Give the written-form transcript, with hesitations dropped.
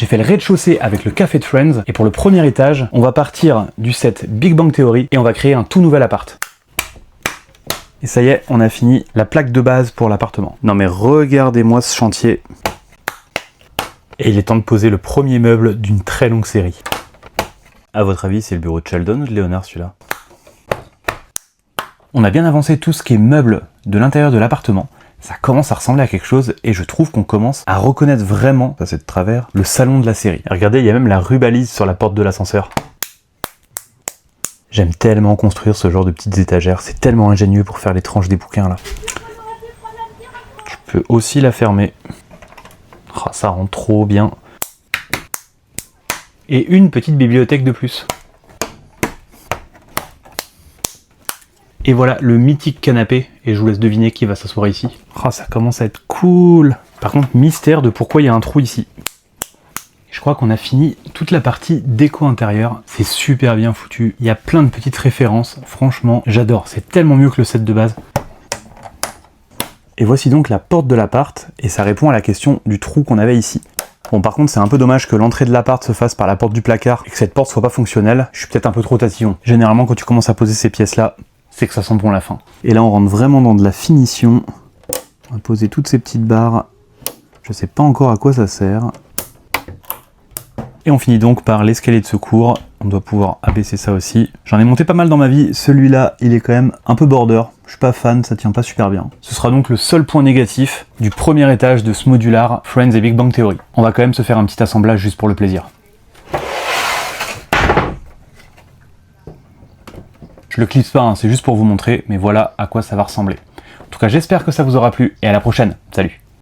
J'ai fait le rez-de-chaussée avec le café de Friends, et pour le premier étage, on va partir du set Big Bang Theory, et on va créer un tout nouvel appart. Et ça y est, on a fini la plaque de base pour l'appartement. Non mais regardez-moi ce chantier. Et il est temps de poser le premier meuble d'une très longue série. À votre avis, c'est le bureau de Sheldon ou de Léonard celui-là? On a bien avancé tout ce qui est meubles de l'intérieur de l'appartement. Ça commence à ressembler à quelque chose et je trouve qu'on commence à reconnaître vraiment, ça c'est de travers, le salon de la série. Et regardez, il y a même la rubalise sur la porte de l'ascenseur. J'aime tellement construire ce genre de petites étagères, c'est tellement ingénieux pour faire les tranches des bouquins là. Tu peux aussi la fermer. Oh, ça rend trop bien. Et une petite bibliothèque de plus. Et voilà le mythique canapé, et je vous laisse deviner qui va s'asseoir ici. Oh, ça commence à être cool. Par contre, mystère de pourquoi il y a un trou ici. Je crois qu'on a fini toute la partie déco intérieure. C'est super bien foutu. Il y a plein de petites références. Franchement, j'adore. C'est tellement mieux que le set de base. Et voici donc la porte de l'appart, et ça répond à la question du trou qu'on avait ici. Bon, par contre, c'est un peu dommage que l'entrée de l'appart se fasse par la porte du placard et que cette porte soit pas fonctionnelle. Je suis peut-être un peu trop tatillon. Généralement, quand tu commences à poser ces pièces-là, c'est que ça sent bon la fin. Et là, on rentre vraiment dans de la finition. On va poser toutes ces petites barres. Je sais pas encore à quoi ça sert. Et on finit donc par l'escalier de secours. On doit pouvoir abaisser ça aussi. J'en ai monté pas mal dans ma vie. Celui-là, il est quand même un peu border. Je suis pas fan, ça tient pas super bien. Ce sera donc le seul point négatif du premier étage de ce modular Friends et Big Bang Theory. On va quand même se faire un petit assemblage juste pour le plaisir. Je le clipse pas, hein, c'est juste pour vous montrer, mais voilà à quoi ça va ressembler. En tout cas, j'espère que ça vous aura plu, et à la prochaine. Salut!